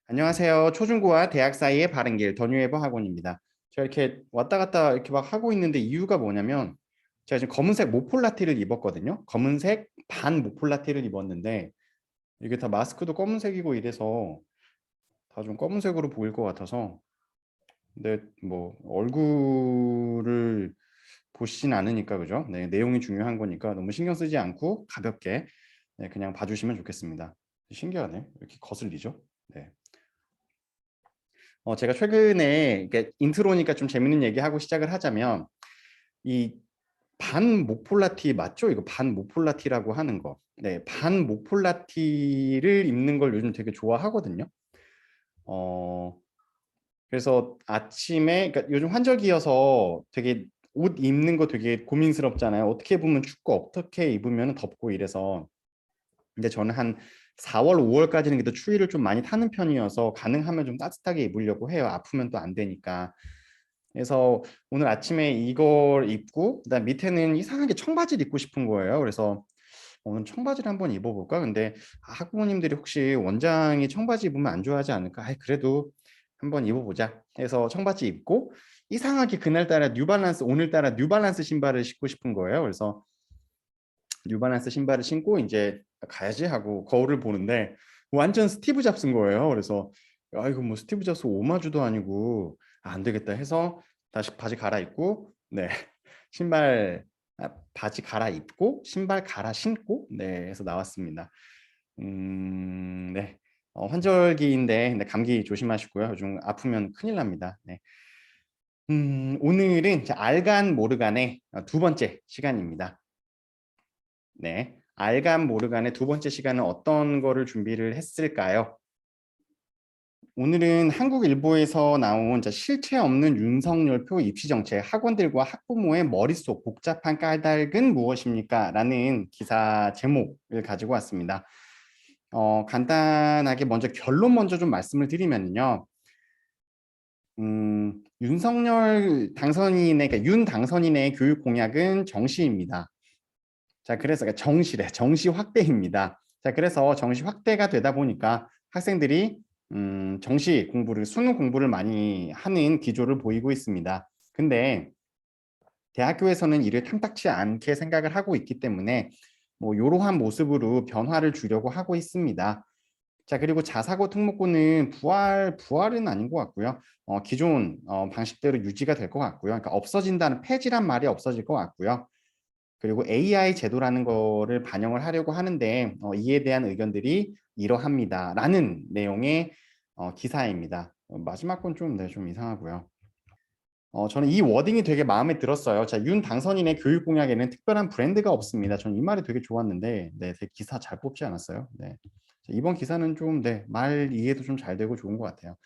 안녕하세요. 초중고와 대학 사이의 바른 길 더뉴에버 학원입니다. 제가 이렇게 왔다 갔다 이렇게 막 하고 있는데 이유가 뭐냐면 제가 지금 검은색 모폴라티를 입었거든요. 검은색 반 모폴라티를 입었는데 이게 다 마스크도 검은색이고 이래서 다 좀 검은색으로 보일 것 같아서 근데 뭐 얼굴을 보시진 않으니까 그죠? 네, 내용이 중요한 거니까 너무 신경 쓰지 않고 가볍게 네, 그냥 봐주시면 좋겠습니다. 신기하네. 이렇게 거슬리죠? 네. 제가 최근에 이게 인트로니까 좀 재밌는 얘기하고 시작을 하자면 이 반 모폴라티 맞죠? 이거 반 모폴라티라고 하는 거. 네, 반 모폴라티를 입는 걸 요즘 되게 좋아하거든요. 어, 그래서 아침에 그러니까 요즘 환절기여서 되게 옷 입는 거 되게 고민스럽잖아요. 어떻게 보면 춥고 어떻게 입으면 덥고 이래서 근데 저는 한 4월, 5월까지는 그래도 추위를 좀 많이 타는 편이어서 가능하면 좀 따뜻하게 입으려고 해요. 아프면 또 안 되니까. 그래서 오늘 아침에 이걸 입고 그다음 밑에는 이상하게 청바지를 입고 싶은 거예요. 그래서 오늘 청바지를 한번 입어볼까? 근데 학부모님들이 혹시 원장이 청바지 입으면 안 좋아하지 않을까? 아이, 그래도 한번 입어보자 해서 청바지 입고 이상하게 그날따라 뉴발란스 오늘따라 뉴발란스 신발을 신고 싶은 거예요. 그래서 뉴발란스 신발을 신고 이제 가야지 하고 거울을 보는데 완전 스티브 잡스인 거예요. 그래서 아 이거 뭐 스티브 잡스 오마주도 아니고 안 되겠다 해서 다시 바지 갈아입고 네 신발 바지 갈아입고 신발 갈아 신고 네 해서 나왔습니다. 네 환절기인데 네, 감기 조심하시고요. 요즘 아프면 큰일 납니다. 네. 오늘은 이제 알간 모르간의 두 번째 시간입니다. 네, 알간 모르간의 두 번째 시간은 어떤 거를 준비를 했을까요? 오늘은 한국일보에서 나온 실체 없는 윤석열표 입시정책 학원들과 학부모의 머릿속 복잡한 까닭은 무엇입니까? 라는 기사 제목을 가지고 왔습니다. 간단하게 먼저 결론 먼저 좀 말씀을 드리면요. 윤석열 당선인의, 그러니까 윤 당선인의 교육 공약은 정시입니다. 자, 그래서 정시 확대입니다. 자, 그래서 정시 확대가 되다 보니까 학생들이 정시 공부를 수능 공부를 많이 하는 기조를 보이고 있습니다. 근데 대학교에서는 이를 탐탁치 않게 생각을 하고 있기 때문에 뭐 이러한 모습으로 변화를 주려고 하고 있습니다. 자, 그리고 자사고 특목고는 부활은 아닌 것 같고요. 기존 방식대로 유지가 될 것 같고요. 그러니까 없어진다는 폐지란 말이 없어질 것 같고요. 그리고 AI 제도라는 거를 반영을 하려고 하는데 이에 대한 의견들이 이러합니다라는 내용의 기사입니다. 마지막 건 좀, 네, 좀 이상하고요. 저는 이 워딩이 되게 마음에 들었어요. 자, 윤 당선인의 교육 공약에는 특별한 브랜드가 없습니다. 저는 이 말이 되게 좋았는데, 네, 되게 기사 잘 뽑지 않았어요. 네. 자, 이번 기사는 좀, 네, 말 이해도 좀 잘 되고 좋은 것 같아요.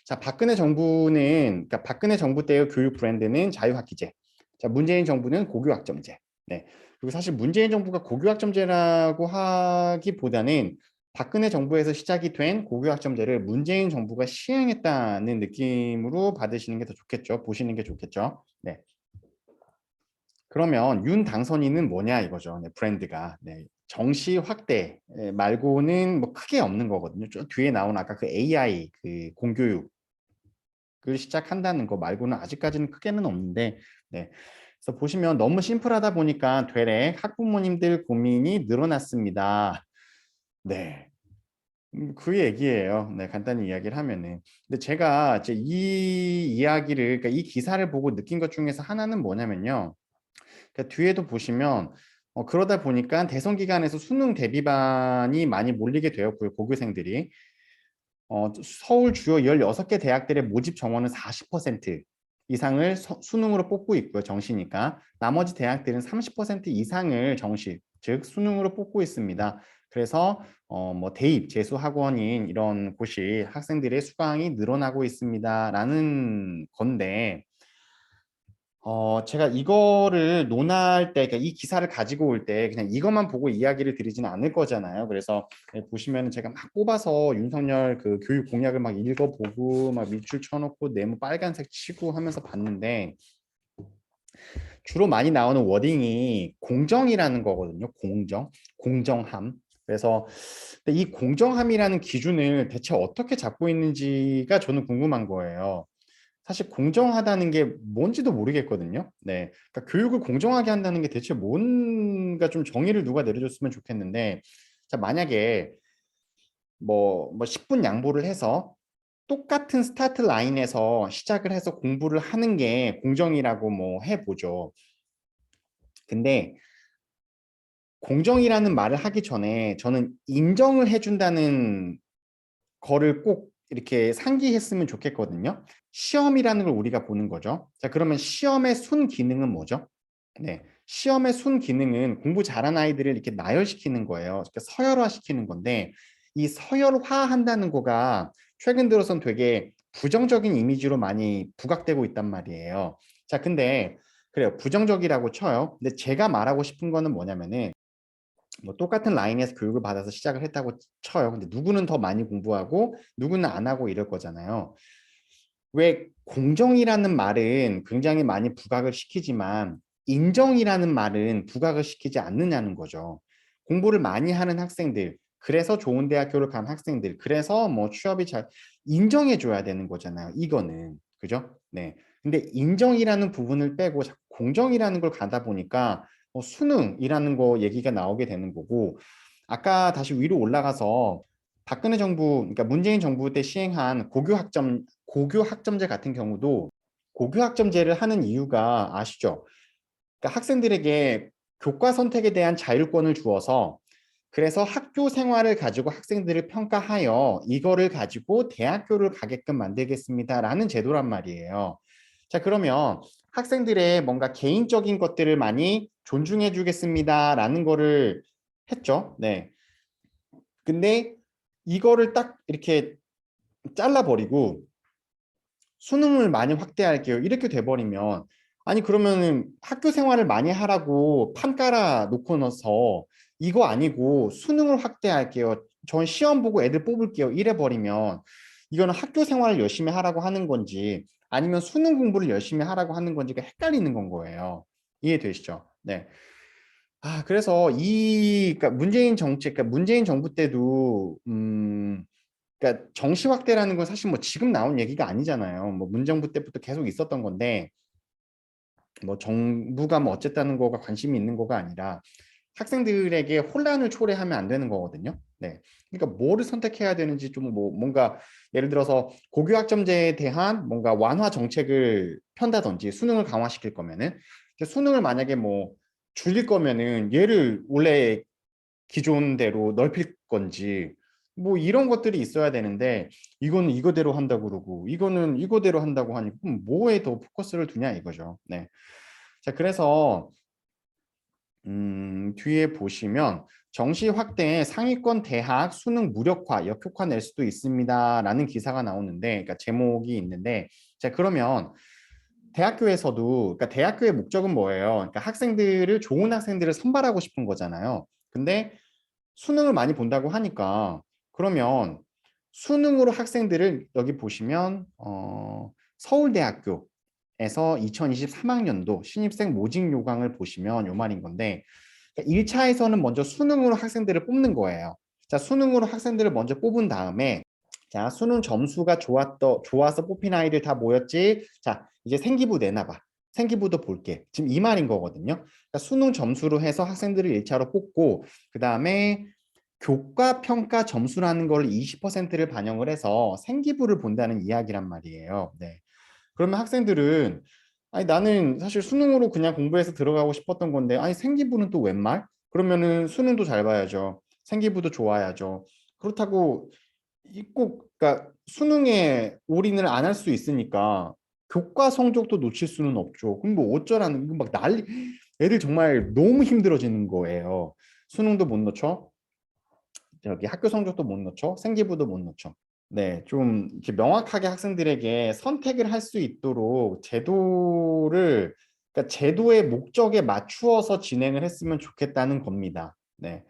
자, 박근혜 정부는, 그러니까 박근혜 정부 때의 교육 브랜드는 자유학기제. 자, 문재인 정부는 고교학점제. 네. 그리고 사실 문재인 정부가 고교학점제라고 하기보다는 박근혜 정부에서 시작이 된 고교학점제를 문재인 정부가 시행했다는 느낌으로 받으시는 게 더 좋겠죠. 보시는 게 좋겠죠. 네. 그러면 윤 당선인은 뭐냐 이거죠. 네, 브랜드가. 네. 정시 확대 말고는 뭐 크게 없는 거거든요. 저 뒤에 나온 아까 그 AI 그 공교육 을 시작한다는 거 말고는 아직까지는 크게는 없는데 네. 그래서 보시면 너무 심플하다 보니까 되레 학부모님들 고민이 늘어났습니다. 네. 그 얘기예요. 네, 간단히 이야기를 하면은. 근데 제가 이제 이 이야기를, 그러니까 이 기사를 보고 느낀 것 중에서 하나는 뭐냐면요. 그러니까 뒤에도 보시면 그러다 보니까 대선 기간에서 수능 대비반이 많이 몰리게 되었고요. 고교생들이. 서울 주요 16개 대학들의 모집 정원은 40% 이상을 수능으로 뽑고 있고요. 정시니까. 나머지 대학들은 30% 이상을 정시, 즉 수능으로 뽑고 있습니다. 그래서 뭐 대입, 재수 학원인 이런 곳이 학생들의 수강이 늘어나고 있습니다라는 건데 제가 이거를 논할 때, 그러니까 이 기사를 가지고 올 때 그냥 이것만 보고 이야기를 드리지는 않을 거잖아요. 그래서 보시면은 제가 막 뽑아서 윤석열 그 교육 공약을 막 읽어보고 막 밑줄 쳐놓고 네모 빨간색 치고 하면서 봤는데 주로 많이 나오는 워딩이 공정이라는 거거든요. 공정함. 그래서 근데 이 공정함이라는 기준을 대체 어떻게 잡고 있는지가 저는 궁금한 거예요. 사실 공정하다는 게 뭔지도 모르겠거든요. 네, 그러니까 교육을 공정하게 한다는 게 대체 뭔가 좀 정의를 누가 내려줬으면 좋겠는데, 자 만약에 뭐 10분 양보를 해서 똑같은 스타트 라인에서 시작을 해서 공부를 하는 게 공정이라고 뭐 해보죠. 근데 공정이라는 말을 하기 전에 저는 인정을 해준다는 거를 꼭 이렇게 상기했으면 좋겠거든요. 시험이라는 걸 우리가 보는 거죠. 자, 그러면 시험의 순 기능은 뭐죠? 네, 시험의 순 기능은 공부 잘하는 아이들을 이렇게 나열시키는 거예요. 그러니까 서열화시키는 건데, 이 서열화한다는 거가 최근 들어선 되게 부정적인 이미지로 많이 부각되고 있단 말이에요. 자, 근데 그래요. 부정적이라고 쳐요. 근데 제가 말하고 싶은 거는 뭐냐면은, 뭐 똑같은 라인에서 교육을 받아서 시작을 했다고 쳐요. 근데 누구는 더 많이 공부하고 누구는 안 하고 이럴 거잖아요. 왜 공정이라는 말은 굉장히 많이 부각을 시키지만 인정이라는 말은 부각을 시키지 않느냐는 거죠. 공부를 많이 하는 학생들, 그래서 좋은 대학교를 간 학생들, 그래서 뭐 취업이 잘 인정해 줘야 되는 거잖아요. 이거는. 그죠? 네. 근데 인정이라는 부분을 빼고 자꾸 공정이라는 걸 가다 보니까 수능이라는 거 얘기가 나오게 되는 거고, 아까 다시 위로 올라가서 박근혜 정부, 그러니까 문재인 정부 때 시행한 고교학점제 같은 경우도, 고교학점제를 하는 이유가 아시죠? 그러니까 학생들에게 교과 선택에 대한 자율권을 주어서, 그래서 학교 생활을 가지고 학생들을 평가하여 이거를 가지고 대학교를 가게끔 만들겠습니다라는 제도란 말이에요. 자, 그러면 학생들의 뭔가 개인적인 것들을 많이 존중해 주겠습니다라는 거를 했죠. 네. 근데 이거를 딱 이렇게 잘라버리고 수능을 많이 확대할게요. 이렇게 돼버리면, 아니 그러면은 학교 생활을 많이 하라고 판 깔아 놓고 나서 이거 아니고 수능을 확대할게요. 전 시험 보고 애들 뽑을게요. 이래버리면 이거는 학교 생활을 열심히 하라고 하는 건지 아니면 수능 공부를 열심히 하라고 하는 건지가 헷갈리는 건 거예요. 이해되시죠? 네. 그래서 그러니까 문재인 정책, 그러니까 문재인 정부 때도 그러니까 정시 확대라는 건 사실 뭐 지금 나온 얘기가 아니잖아요. 뭐 문정부 때부터 계속 있었던 건데, 뭐 정부가 뭐 어쨌다는 거가 관심이 있는 거가 아니라 학생들에게 혼란을 초래하면 안 되는 거거든요. 네. 그러니까 뭐를 선택해야 되는지 좀 뭐 뭔가 예를 들어서 고교학점제에 대한 뭔가 완화 정책을 편다든지 수능을 강화시킬 거면은, 수능을 만약에 뭐 줄일 거면은 얘를 원래 기존대로 넓힐 건지 뭐 이런 것들이 있어야 되는데, 이거는 이거대로 한다고 그러고 이거는 이거대로 한다고 하니 그럼 뭐에 더 포커스를 두냐 이거죠. 네. 자, 그래서 뒤에 보시면 정시 확대에 상위권 대학 수능 무력화, 역효과 낼 수도 있습니다라는 기사가 나오는데, 그러니까 제목이 있는데, 자 그러면 대학교에서도, 그러니까 대학교의 목적은 뭐예요? 그러니까 학생들을, 좋은 학생들을 선발하고 싶은 거잖아요. 근데 수능을 많이 본다고 하니까, 그러면 수능으로 학생들을 여기 보시면 서울대학교에서 2023학년도 신입생 모집 요강을 보시면 요 말인 건데, 1차에서는 먼저 수능으로 학생들을 뽑는 거예요. 자, 수능으로 학생들을 먼저 뽑은 다음에, 자, 수능 점수가 좋아서 뽑힌 아이들 다 모였지. 자, 이제 생기부 내놔봐. 생기부도 볼게. 지금 이 말인 거거든요. 그러니까 수능 점수로 해서 학생들을 1차로 뽑고, 그 다음에 교과 평가 점수라는 걸 20%를 반영을 해서 생기부를 본다는 이야기란 말이에요. 네. 그러면 학생들은, 아니 나는 사실 수능으로 그냥 공부해서 들어가고 싶었던 건데, 아니 생기부는 또 웬 말? 그러면은 수능도 잘 봐야죠. 생기부도 좋아야죠. 그렇다고 꼭 그러니까 수능에 올인을 안 할 수 있으니까 교과 성적도 놓칠 수는 없죠. 그럼 뭐 어쩌라는, 이거 막 난리, 애들 정말 너무 힘들어지는 거예요. 수능도 못 놓쳐. 저기 학교 성적도 못 놓쳐. 생기부도 못 놓쳐. 네, 좀 이렇게 명확하게 학생들에게 선택을 할 수 있도록 제도를, 그러니까 제도의 목적에 맞추어서 진행을 했으면 좋겠다는 겁니다. 네.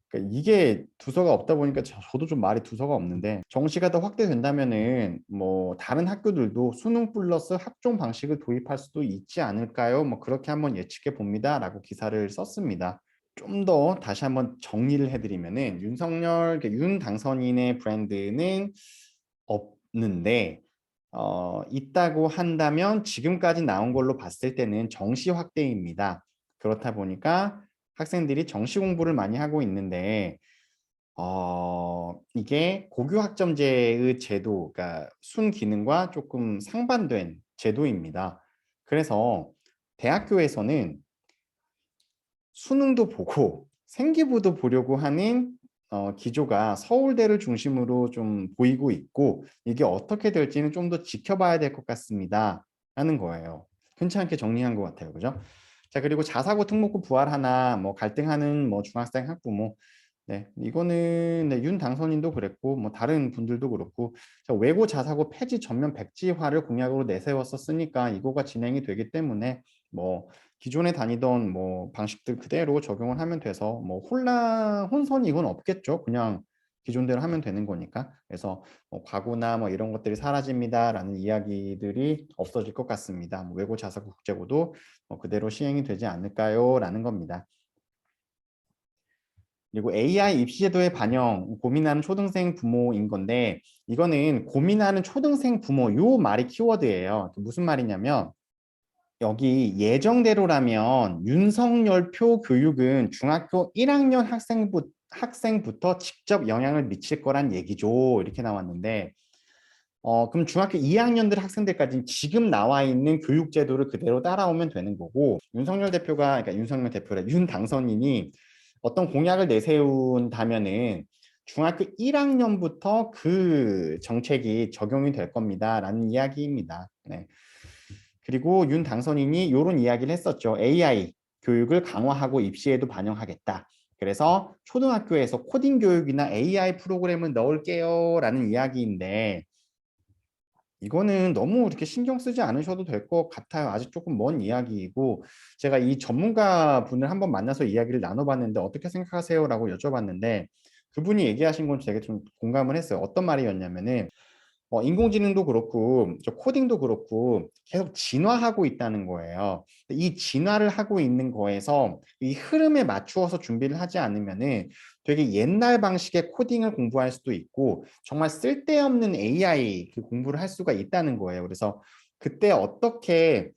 그러니까 이게 두서가 없다 보니까 저도 좀 말이 두서가 없는데, 정시가 더 확대된다면은 뭐 다른 학교들도 수능 플러스 학종 방식을 도입할 수도 있지 않을까요? 뭐 그렇게 한번 예측해 봅니다라고 기사를 썼습니다. 좀 더 다시 한번 정리를 해드리면은 윤석열, 윤 당선인의 브랜드는 없는데 있다고 한다면 지금까지 나온 걸로 봤을 때는 정시 확대입니다. 그렇다 보니까 학생들이 정시 공부를 많이 하고 있는데 이게 고교 학점제의 제도, 그러니까 순기능과 조금 상반된 제도입니다. 그래서 대학교에서는 수능도 보고 생기부도 보려고 하는 기조가 서울대를 중심으로 좀 보이고 있고 이게 어떻게 될지는 좀 더 지켜봐야 될 것 같습니다. 하는 거예요. 괜찮게 정리한 것 같아요. 그죠? 자, 그리고 자사고 특목고 부활하나 뭐 갈등하는 뭐 중학생 학부모 네, 이거는 네, 윤 당선인도 그랬고 뭐 다른 분들도 그렇고 자, 외고 자사고 폐지 전면 백지화를 공약으로 내세웠었으니까 이거가 진행이 되기 때문에 뭐 기존에 다니던 뭐 방식들 그대로 적용을 하면 돼서 뭐 혼선이 이건 없겠죠. 그냥 기존대로 하면 되는 거니까. 그래서 뭐 과고나 뭐 이런 것들이 사라집니다라는 이야기들이 없어질 것 같습니다. 뭐 외고 자사고 국제고도 뭐 그대로 시행이 되지 않을까요?라는 겁니다. 그리고 AI 입시 제도의 반영, 고민하는 초등생 부모인 건데 이거는 고민하는 초등생 부모 요 말이 키워드예요. 무슨 말이냐면 여기 예정대로라면 윤석열표 교육은 중학교 1학년 학생부터 직접 영향을 미칠 거란 얘기죠. 이렇게 나왔는데 그럼 중학교 2학년들 학생들까지는 지금 나와 있는 교육 제도를 그대로 따라오면 되는 거고 그러니까 윤석열 대표라 윤 당선인이 어떤 공약을 내세운다면은 중학교 1학년부터 그 정책이 적용이 될 겁니다라는 이야기입니다. 네. 그리고 윤 당선인이 이런 이야기를 했었죠. AI 교육을 강화하고 입시에도 반영하겠다. 그래서 초등학교에서 코딩 교육이나 AI 프로그램을 넣을게요 라는 이야기인데 이거는 너무 이렇게 신경 쓰지 않으셔도 될 것 같아요. 아직 조금 먼 이야기이고 제가 이 전문가 분을 한번 만나서 이야기를 나눠봤는데 어떻게 생각하세요? 라고 여쭤봤는데 그분이 얘기하신 건 되게 좀 공감을 했어요. 어떤 말이었냐면은 인공지능도 그렇고 저 코딩도 그렇고 계속 진화하고 있다는 거예요. 이 진화를 하고 있는 거에서 이 흐름에 맞추어서 준비를 하지 않으면은 되게 옛날 방식의 코딩을 공부할 수도 있고 정말 쓸데없는 AI 그 공부를 할 수가 있다는 거예요. 그래서 그때 어떻게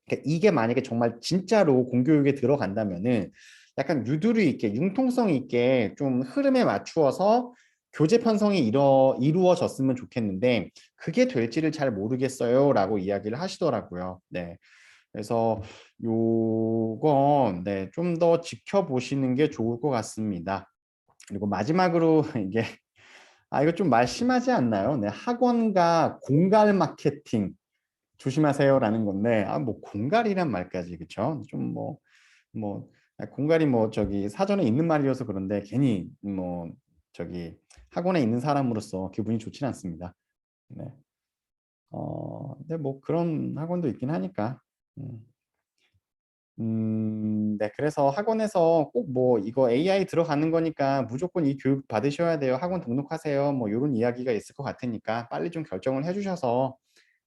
그러니까 이게 만약에 정말 진짜로 공교육에 들어간다면은 약간 유두리 있게 융통성 있게 좀 흐름에 맞추어서 교재 편성이 이루어졌으면 좋겠는데 그게 될지를 잘 모르겠어요라고 이야기를 하시더라고요. 네. 그래서 요건 네, 좀 더 지켜보시는 게 좋을 것 같습니다. 그리고 마지막으로 이게 이거 좀 말 심하지 않나요? 네, 학원과 공갈 마케팅 조심하세요라는 건데 뭐 공갈이란 말까지 그쵸? 좀 뭐 공갈이 뭐 저기 사전에 있는 말이어서 그런데 괜히 뭐 저기 학원에 있는 사람으로서 기분이 좋지는 않습니다. 네. 근데 뭐 그런 학원도 있긴 하니까. 음. 네, 그래서 학원에서 꼭 뭐 이거 AI 들어가는 거니까 무조건 이 교육 받으셔야 돼요. 학원 등록하세요. 뭐 이런 이야기가 있을 것 같으니까 빨리 좀 결정을 해주셔서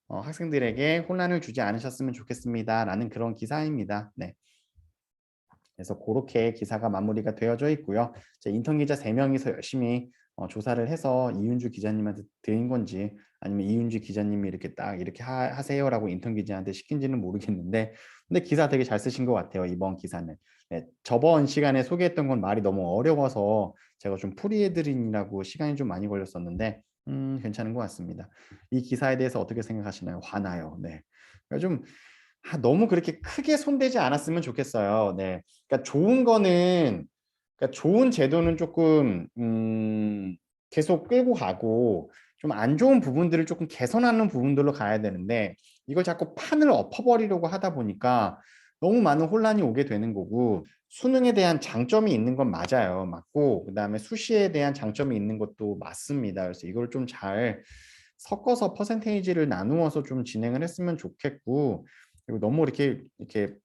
학생들에게 혼란을 주지 않으셨으면 좋겠습니다라는 그런 기사입니다. 네. 그래서 그렇게 기사가 마무리가 되어져 있고요. 인턴 기자 3명이서 열심히 조사를 해서 이윤주 기자님한테 드린 건지 아니면 이윤주 기자님이 이렇게 딱 이렇게 하세요라고 인턴 기자한테 시킨지는 모르겠는데 근데 기사 되게 잘 쓰신 것 같아요. 이번 기사는. 네, 저번 시간에 소개했던 건 말이 너무 어려워서 제가 좀 풀이해드리느라고 시간이 좀 많이 걸렸었는데 괜찮은 것 같습니다. 이 기사에 대해서 어떻게 생각하시나요? 화나요. 네. 그러니까 좀 너무 그렇게 크게 손대지 않았으면 좋겠어요. 네. 그러니까 좋은 거는 그러니까 좋은 제도는 조금 계속 끌고 가고 좀 안 좋은 부분들을 조금 개선하는 부분들로 가야 되는데 이걸 자꾸 판을 엎어버리려고 하다 보니까 너무 많은 혼란이 오게 되는 거고 수능에 대한 장점이 있는 건 맞아요. 맞고 그다음에 수시에 대한 장점이 있는 것도 맞습니다. 그래서 이걸 좀 잘 섞어서 퍼센테이지를 나누어서 좀 진행을 했으면 좋겠고 그리고 너무 이렇게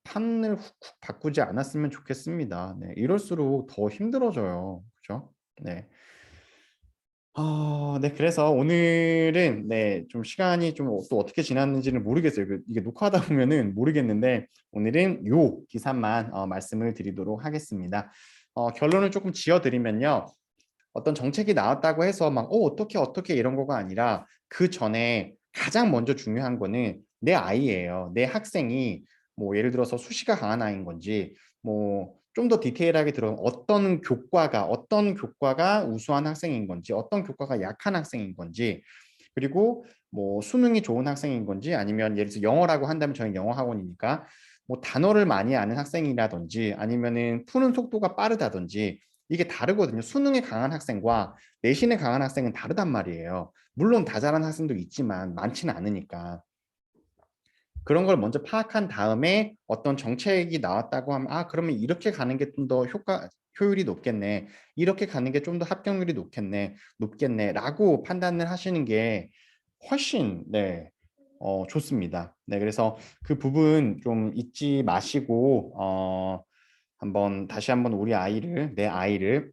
판을 훅훅 바꾸지 않았으면 좋겠습니다. 네, 이럴수록 더 힘들어져요. 그죠? 네. 네, 그래서 오늘은 네, 좀 시간이 좀 또 어떻게 지났는지는 모르겠어요. 이게 녹화하다 보면은 모르겠는데 오늘은 요 기사만 말씀을 드리도록 하겠습니다. 결론을 조금 지어드리면요. 어떤 정책이 나왔다고 해서 막 어떻게 이런 거가 아니라 그 전에 가장 먼저 중요한 거는 내 아이예요. 내 학생이 뭐 예를 들어서 수시가 강한 아이인 건지 뭐 좀 더 디테일하게 들어가면 어떤 교과가 우수한 학생인 건지 어떤 교과가 약한 학생인 건지 그리고 뭐 수능이 좋은 학생인 건지 아니면 예를 들어서 영어라고 한다면 저는 영어 학원이니까 뭐 단어를 많이 아는 학생이라든지 아니면은 푸는 속도가 빠르다든지 이게 다르거든요. 수능에 강한 학생과 내신에 강한 학생은 다르단 말이에요. 물론 다 잘하는 학생도 있지만 많지는 않으니까. 그런 걸 먼저 파악한 다음에 어떤 정책이 나왔다고 하면 그러면 이렇게 가는 게 좀 더 효율이 높겠네. 이렇게 가는 게 좀 더 합격률이 높겠네라고 판단을 하시는 게 훨씬 네, 좋습니다. 네, 그래서 그 부분 좀 잊지 마시고 다시 한번 우리 아이를 내 아이를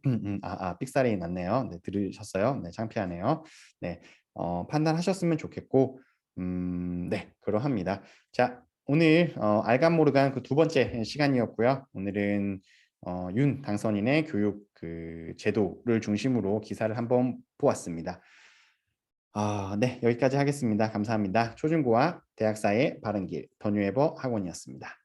삑사리 났네요. 네, 들으셨어요? 네, 창피하네요. 네, 판단하셨으면 좋겠고 네, 그러합니다. 자, 오늘 알간모르간 그 두 번째 시간이었고요. 오늘은 윤 당선인의 교육 그 제도를 중심으로 기사를 한번 보았습니다. 네, 여기까지 하겠습니다. 감사합니다. 초중고와 대학 사이의 바른 길 더뉴에버 학원이었습니다.